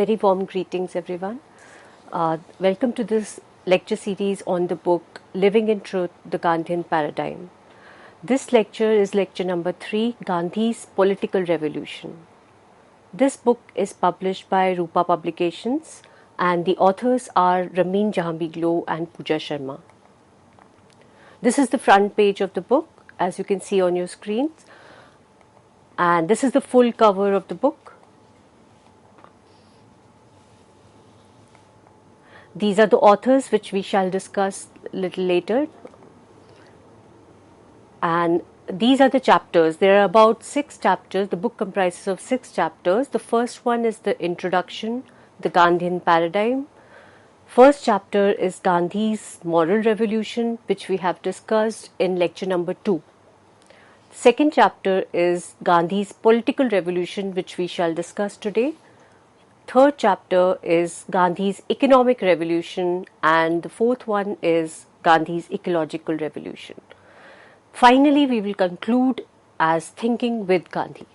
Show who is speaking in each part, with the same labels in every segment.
Speaker 1: Very warm greetings, everyone. Welcome to this lecture series on the book Living in Truth, the Gandhian Paradigm. This lecture is lecture number 3, Gandhi's Political Revolution. This book is published by Rupa Publications and the authors are Ramin Jahanbeglo and Pooja Sharma. This is the front page of the book, as you can see on your screens, and this is the full cover of the book. These are the authors which we shall discuss a little later, and these are the chapters. There are about 6 chapters. The book comprises of 6 chapters. The first one is the introduction, the Gandhian paradigm. First chapter is Gandhi's moral revolution, which we have discussed in lecture number 2. Second chapter is Gandhi's political revolution, which we shall discuss today. Third chapter is Gandhi's economic revolution, and the fourth one is Gandhi's ecological revolution. Finally, we will conclude as Thinking with Gandhi.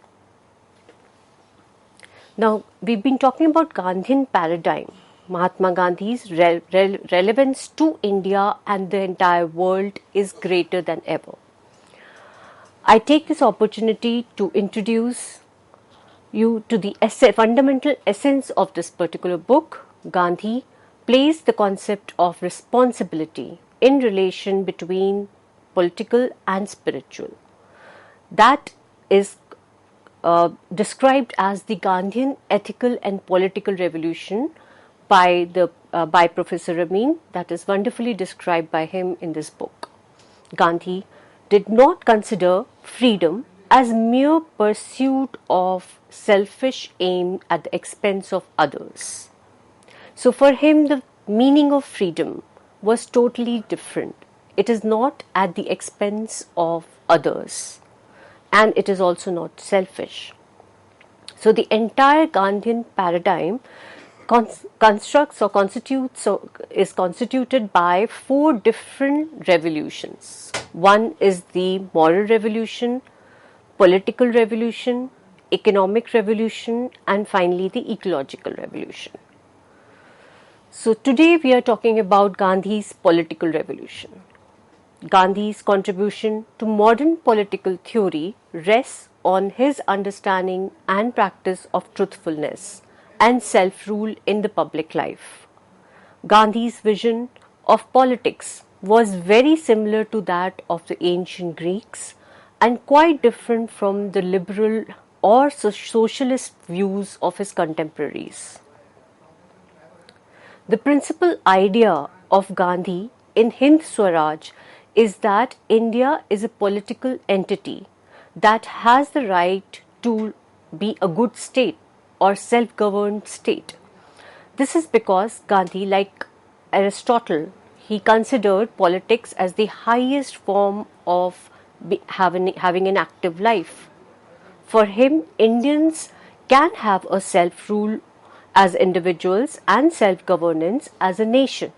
Speaker 1: Now, we've been talking about Gandhian paradigm, Mahatma Gandhi's relevance to India and the entire world is greater than ever. I take this opportunity to introduce you to the fundamental essence of this particular book. Gandhi placed the concept of responsibility in relation between political and spiritual. That is described as the Gandhian ethical and political revolution by Professor Ramin. That is wonderfully described by him in this book. Gandhi did not consider freedom as mere pursuit of selfish aim at the expense of others. So for him, the meaning of freedom was totally different. It is not at the expense of others, and it is also not selfish. So the entire Gandhian paradigm is constituted by 4 different revolutions. One is the moral revolution, political revolution, economic revolution, and finally the ecological revolution. So today we are talking about Gandhi's political revolution. Gandhi's contribution to modern political theory rests on his understanding and practice of truthfulness and self-rule in the public life. Gandhi's vision of politics was very similar to that of the ancient Greeks and quite different from the liberal or socialist views of his contemporaries. The principal idea of Gandhi in Hind Swaraj is that India is a political entity that has the right to be a good state or self-governed state. This is because Gandhi, like Aristotle, he considered politics as the highest form of having an active life. For him, Indians can have a self-rule as individuals and self-governance as a nation,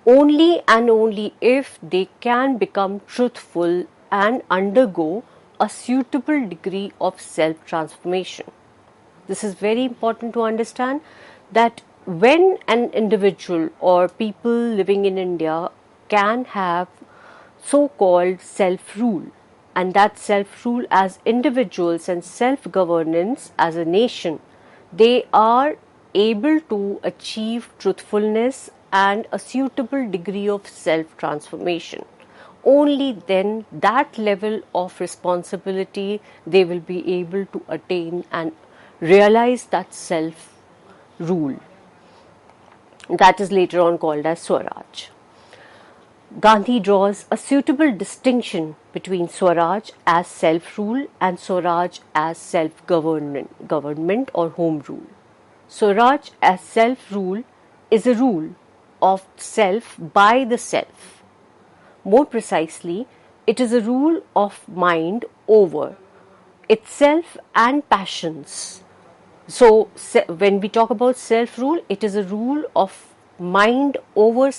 Speaker 1: only and only if they can become truthful and undergo a suitable degree of self-transformation. This is very important to understand, that when an individual or people living in India can have so-called self-rule, and that self-rule as individuals and self-governance as a nation, they are able to achieve truthfulness and a suitable degree of self-transformation. Only then that level of responsibility they will be able to attain and realize that self-rule. That is later on called as Swaraj. Gandhi draws a suitable distinction between Swaraj as self-rule and Swaraj as self-government or home rule. Swaraj as self-rule is a rule of self by the self. More precisely, it is a rule of mind over itself and passions. So, when we talk about self-rule, it is a rule of mind over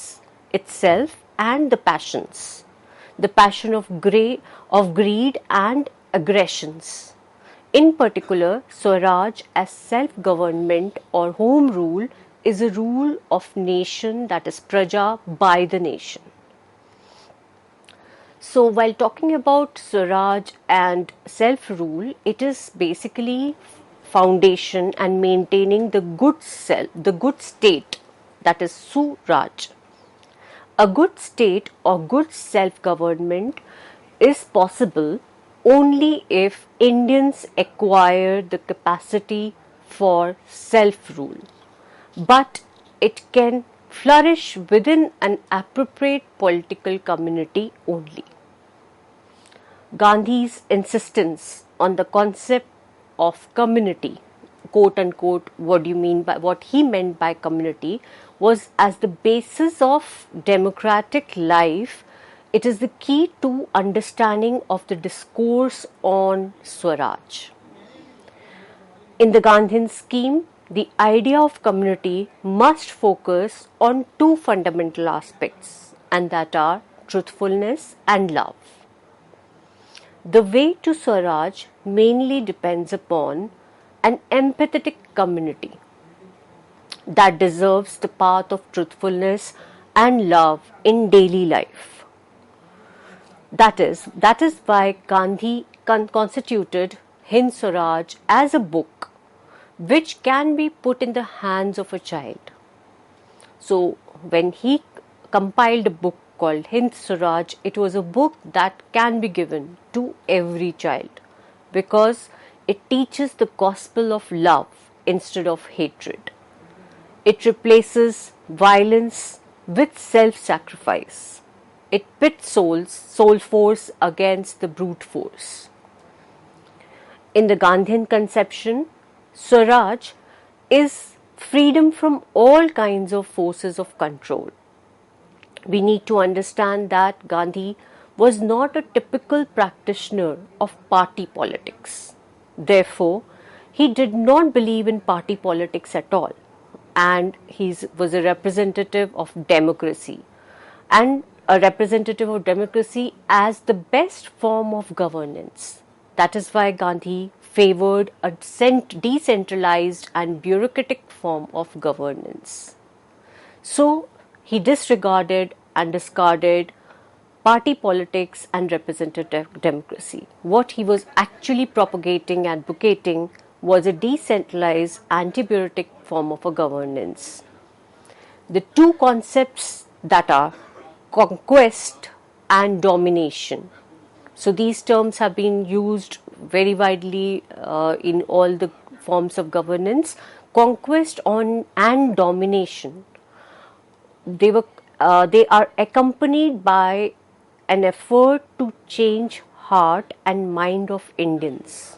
Speaker 1: itself and the passion of greed and aggressions. In particular, Swaraj as self-government or home rule is a rule of nation, that is Praja, by the nation. So while talking about Swaraj and self-rule, it is basically foundation and maintaining the good state, that is Suraj. A good state or good self-government is possible only if Indians acquire the capacity for self-rule. But it can flourish within an appropriate political community only. Gandhi's insistence on the concept of community, quote unquote, what he meant by community, was as the basis of democratic life. It is the key to understanding of the discourse on Swaraj. In the Gandhian scheme, the idea of community must focus on two fundamental aspects, and that are truthfulness and love. The way to Swaraj mainly depends upon an empathetic community that deserves the path of truthfulness and love in daily life. That is why Gandhi constituted Hind Swaraj as a book which can be put in the hands of a child. So when he compiled a book called Hind Swaraj, it was a book that can be given to every child because it teaches the gospel of love instead of hatred. It replaces violence with self-sacrifice. It pits soul force against the brute force. In the Gandhian conception, Swaraj is freedom from all kinds of forces of control. We need to understand that Gandhi was not a typical practitioner of party politics. Therefore, he did not believe in party politics at all, and he was a representative of democracy, and a representative of democracy as the best form of governance. That is why Gandhi favored a decentralized and bureaucratic form of governance. So, he disregarded and discarded party politics and representative democracy. What he was actually propagating, advocating, was a decentralized, anti-bureaucratic form of a governance. The two concepts that are conquest and domination. So these terms have been used very widely in all the forms of governance. Conquest and domination. They are accompanied by an effort to change heart and mind of Indians.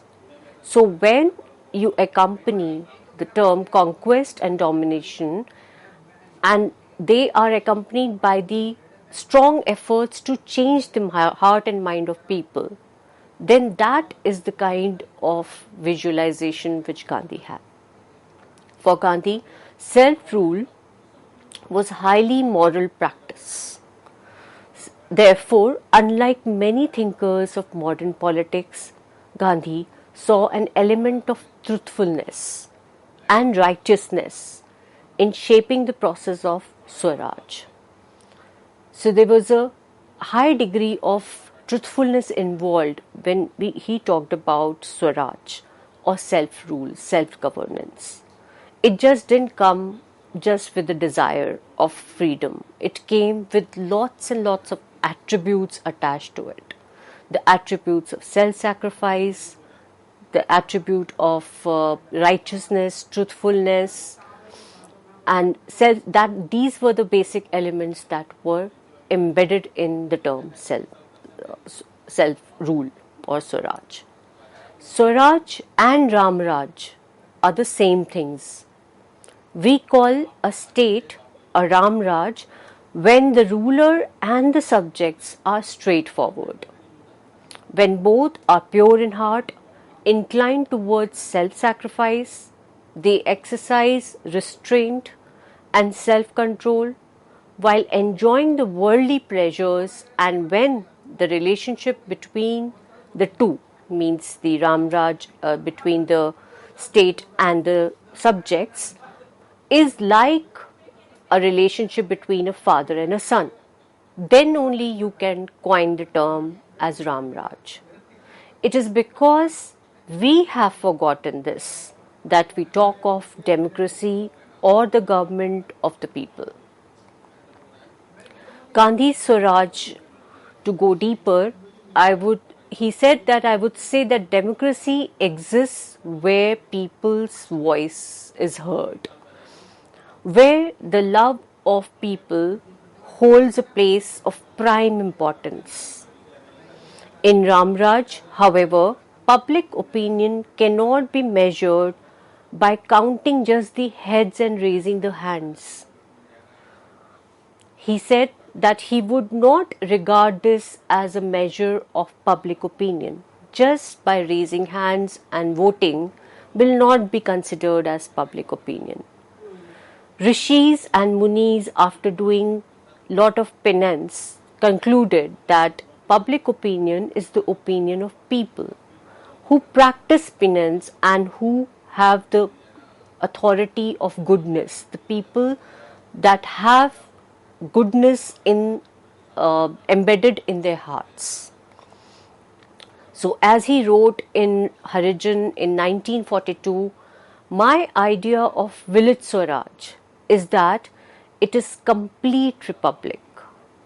Speaker 1: So when you accompany the term conquest and domination, and they are accompanied by the strong efforts to change the heart and mind of people, then that is the kind of visualization which Gandhi had. For Gandhi, self-rule was highly moral practice. Therefore, unlike many thinkers of modern politics, Gandhi saw an element of truthfulness and righteousness in shaping the process of Swaraj. So there was a high degree of truthfulness involved when he talked about Swaraj or self-rule, self-governance. It just didn't come just with the desire of freedom. It came with lots and lots of attributes attached to it. The attributes of self-sacrifice, the attribute of righteousness, truthfulness, and these were the basic elements that were embedded in the term self-rule or Swaraj. Swaraj and Ramraj are the same things. We call a state a Ramraj when the ruler and the subjects are straightforward, when both are pure in heart, inclined towards self-sacrifice, they exercise restraint and self-control while enjoying the worldly pleasures, and when the relationship between the two means the Ram Raj between the state and the subjects, is like a relationship between a father and a son. Then only you can coin the term as Ram Raj. It is because we have forgotten this that we talk of democracy or the government of the people. Gandhi's Swaraj, to go deeper, he said that I would say that democracy exists where people's voice is heard, where the love of people holds a place of prime importance. In Ramraj, however, public opinion cannot be measured by counting just the heads and raising the hands. He said that he would not regard this as a measure of public opinion. Just by raising hands and voting will not be considered as public opinion. Rishis and Munis, after doing lot of penance, concluded that public opinion is the opinion of people who practice penance and who have the authority of goodness, the people that have goodness embedded in their hearts. So as he wrote in Harijan in 1942, my idea of village Swaraj is that it is complete republic,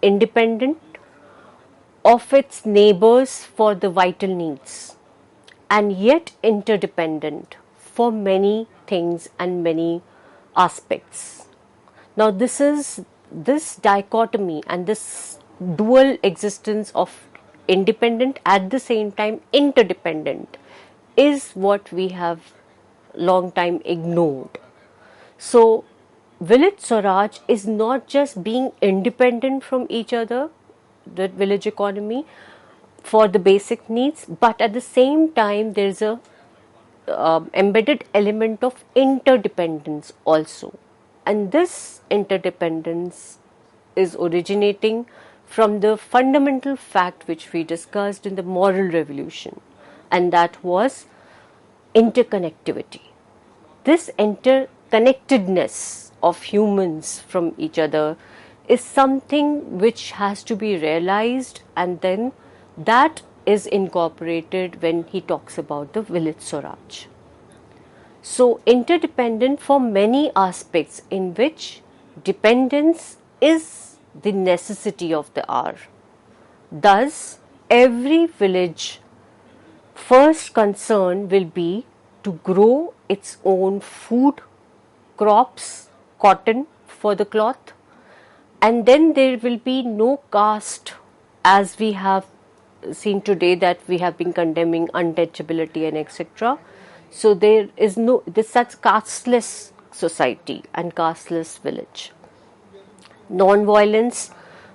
Speaker 1: independent of its neighbors for the vital needs, and yet interdependent for many things and many aspects. Now this dichotomy and this dual existence of independent at the same time interdependent is what we have long time ignored. So village Swaraj is not just being independent from each other, the village economy, for the basic needs, but at the same time there is a embedded element of interdependence also. And this interdependence is originating from the fundamental fact which we discussed in the moral revolution, and that was interconnectivity. This interconnectedness of humans from each other is something which has to be realized, and then that is incorporated when he talks about the village Swaraj. So interdependent for many aspects, in which dependence is the necessity of the hour. Thus, every village first concern will be to grow its own food, crops, cotton for the cloth, and then there will be no caste, as we have seen today that we have been condemning untouchability and etc. So there is such casteless society and casteless village. Non-violence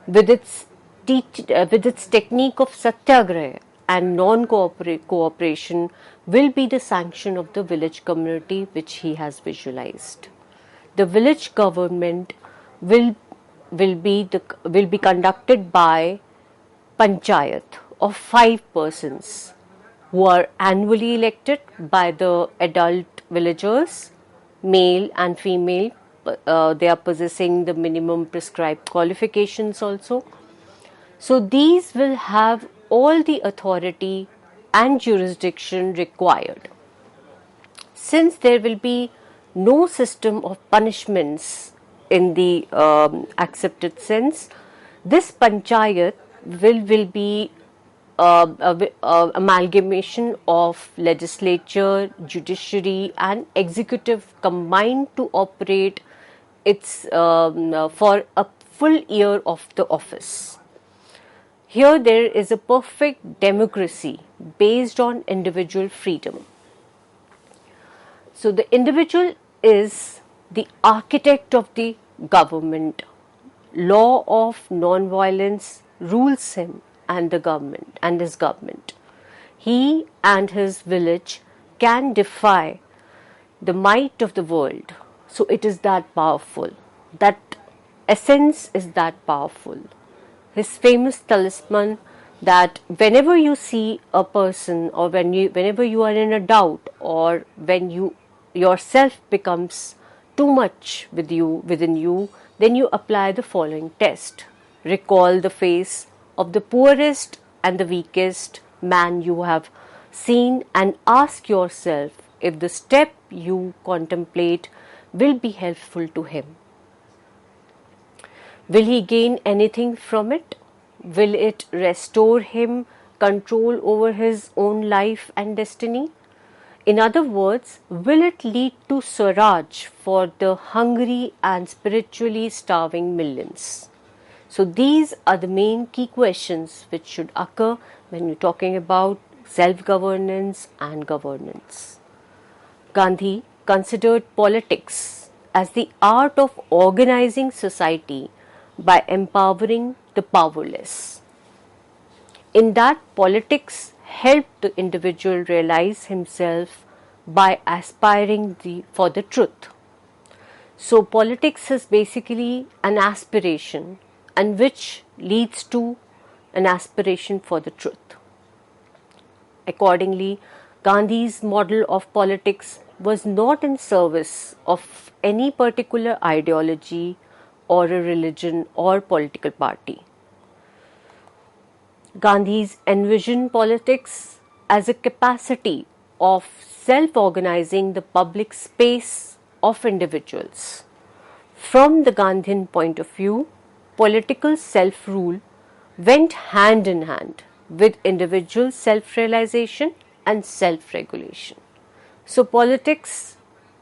Speaker 1: with its technique of satyagraha and non-cooperation will be the sanction of the village community which he has visualized. The village government will be conducted by panchayat of 5 persons who are annually elected by the adult villagers, male and female. They are possessing the minimum prescribed qualifications also. So these will have all the authority and jurisdiction required. Since there will be no system of punishments in the accepted sense, this panchayat will be amalgamation of legislature, judiciary and executive combined to operate its for a full year of the office. Here there is a perfect democracy based on individual freedom. So the individual is the architect of the government. Law of non-violence rules him and the government and his government. He and his village can defy the might of the world. So it is that powerful. That essence is that powerful. His famous talisman that whenever you see a person, or whenever you are in a doubt, or when you yourself becomes too much within you, then you apply the following test. Recall the face of the poorest and the weakest man you have seen, and ask yourself if the step you contemplate will be helpful to him. Will he gain anything from it? Will it restore him control over his own life and destiny? In other words, will it lead to Swaraj for the hungry and spiritually starving millions? So these are the main key questions which should occur when you're talking about self-governance and governance. Gandhi considered politics as the art of organizing society by empowering the powerless. In that, politics helped the individual realize himself by aspiring for the truth. So politics is basically an aspiration, and which leads to an aspiration for the truth. Accordingly, Gandhi's model of politics was not in service of any particular ideology or a religion or political party. Gandhi's envisioned politics as a capacity of self-organizing the public space of individuals. From the Gandhian point of view, political self-rule went hand in hand with individual self-realization and self-regulation. So politics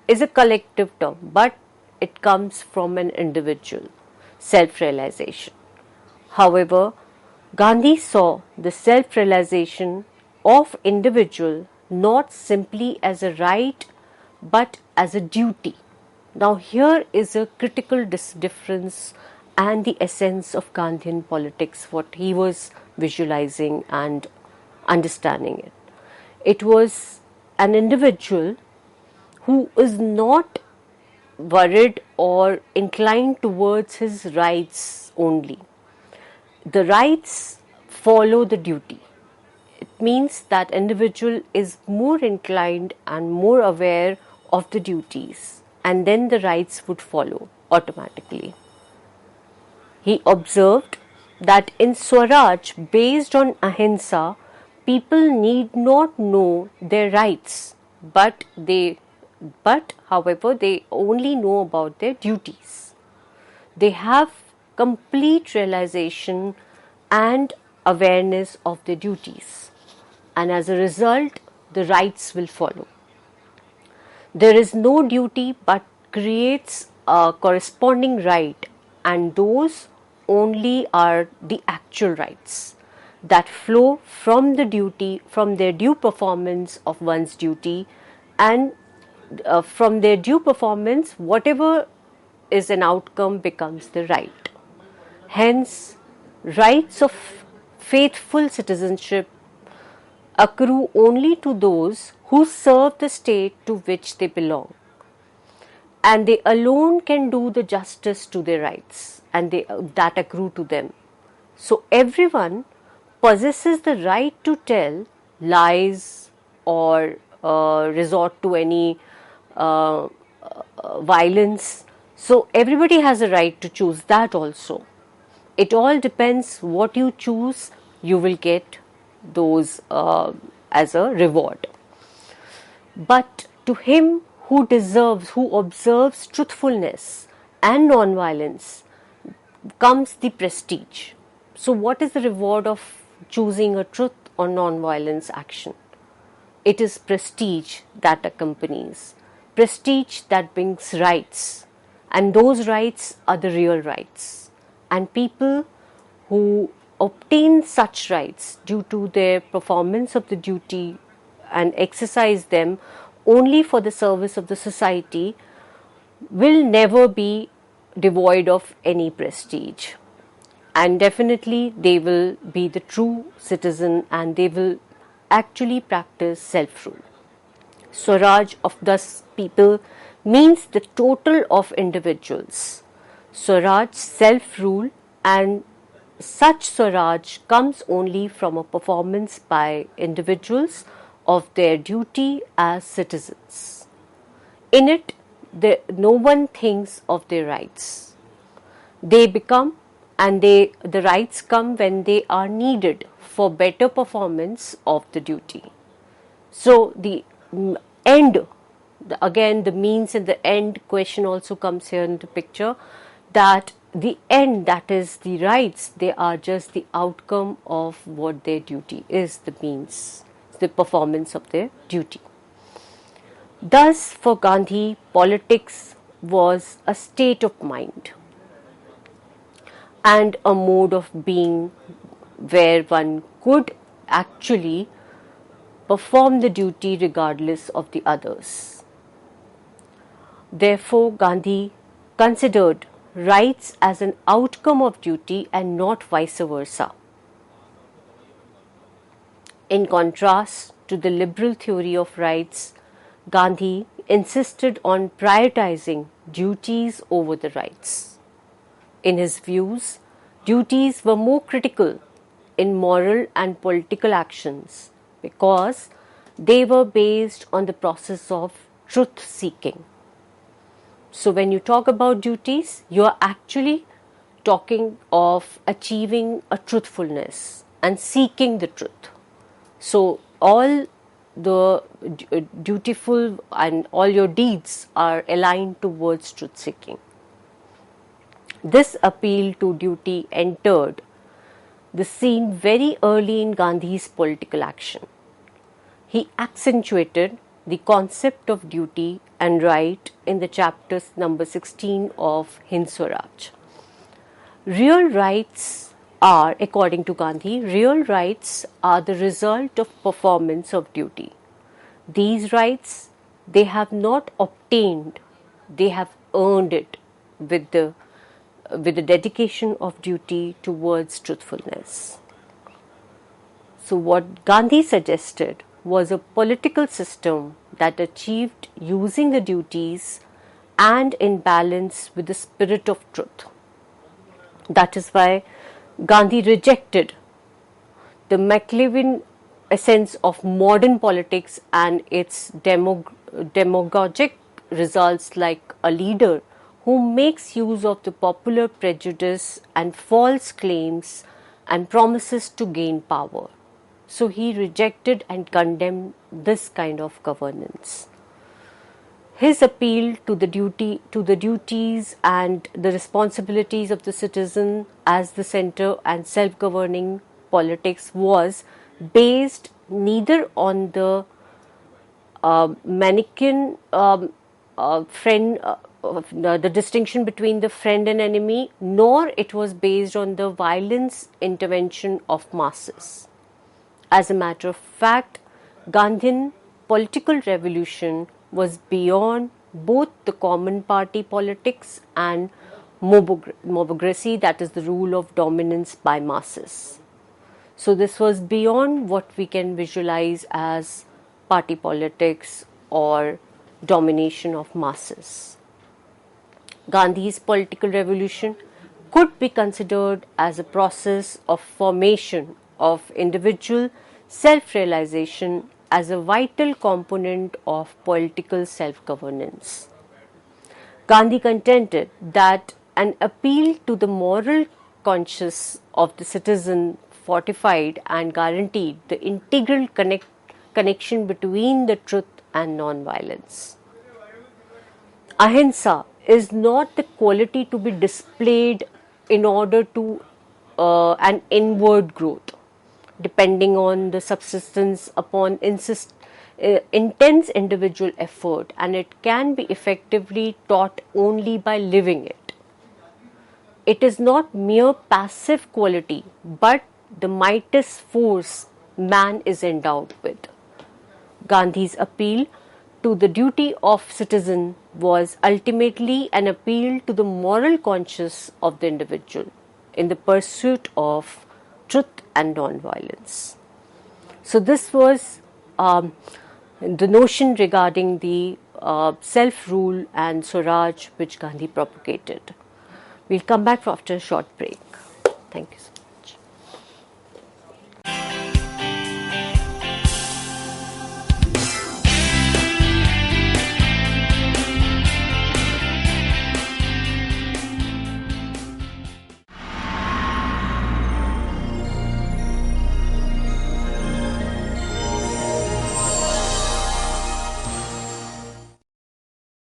Speaker 1: is a collective term, but it comes from an individual self-realization. However, Gandhi saw the self-realization of individual not simply as a right but as a duty. Now here is a critical difference and the essence of Gandhian politics, what he was visualizing and understanding it. It was an individual who is not worried or inclined towards his rights only. The rights follow the duty. It means that individual is more inclined and more aware of the duties, and then the rights would follow automatically. He observed that in Swaraj based on ahimsa, people need not know their rights, but however they only know about their duties. They have complete realization and awareness of their duties, and as a result the rights will follow. There is no duty but creates a corresponding right, and those only are the actual rights that flow from the duty, from their due performance of one's duty, and from their due performance whatever is an outcome becomes the right. Hence, rights of faithful citizenship accrue only to those who serve the state to which they belong, and they alone can do the justice to their rights and that accrue to them. So everyone possesses the right to tell lies or resort to any violence. So everybody has a right to choose that also. It all depends what you choose, you will get those as a reward. But to him who observes truthfulness and non-violence comes the prestige. So what is the reward of choosing a truth or non-violence action? It is prestige that accompanies, prestige that brings rights, and those rights are the real rights. And people who obtain such rights due to their performance of the duty and exercise them only for the service of the society will never be devoid of any prestige, and definitely they will be the true citizen and they will actually practice self-rule. Swaraj of thus people means the total of individuals. Swaraj self-rule and such Swaraj comes only from a performance by individuals of their duty as citizens. In it, no one thinks of their rights. They become, and the rights come when they are needed for better performance of the duty. So the end, again the means and the end question also comes here in the picture, that the end, that is the rights, they are just the outcome of what their duty is, the means, the performance of their duty. Thus, for Gandhi, politics was a state of mind and a mode of being where one could actually perform the duty regardless of the others. Therefore, Gandhi considered rights as an outcome of duty and not vice versa. In contrast to the liberal theory of rights, Gandhi insisted on prioritizing duties over the rights. In his views, duties were more critical in moral and political actions because they were based on the process of truth seeking. So when you talk about duties, you are actually talking of achieving a truthfulness and seeking the truth. So all the dutiful and all your deeds are aligned towards truth seeking. This appeal to duty entered the scene very early in Gandhi's political action. He accentuated the concept of duty and right in the chapter number 16 of Hind Swaraj. Real rights are, according to Gandhi, real rights are the result of performance of duty. These rights, they have not obtained, they have earned it with the dedication of duty towards truthfulness. So what Gandhi suggested was a political system that achieved using the duties and in balance with the spirit of truth. That is why Gandhi rejected the Machiavellian essence of modern politics and its demagogic results, like a leader who makes use of the popular prejudice and false claims and promises to gain power. So he rejected and condemned this kind of governance. His appeal to the duties and the responsibilities of the citizen as the center and self-governing politics was based neither on the Manichaean the distinction between the friend and enemy, nor it was based on the violence intervention of masses. As a matter of fact, Gandhian political revolution was beyond both the common party politics and mobocracy, that is the rule of dominance by masses. So this was beyond what we can visualize as party politics or domination of masses. Gandhi's political revolution could be considered as a process of formation of individual self-realization as a vital component of political self-governance. Gandhi contended that an appeal to the moral conscience of the citizen fortified and guaranteed the integral connection between the truth and non-violence. Ahimsa is not the quality to be displayed in order to an inward growth, depending on the subsistence upon intense individual effort, and it can be effectively taught only by living it. It is not mere passive quality, but the mightiest force man is endowed with. Gandhi's appeal to the duty of citizen was ultimately an appeal to the moral conscience of the individual in the pursuit of truth and non-violence. So this was the notion regarding the self-rule and Swaraj which Gandhi propagated. We'll come back after a short break. Thank you so much.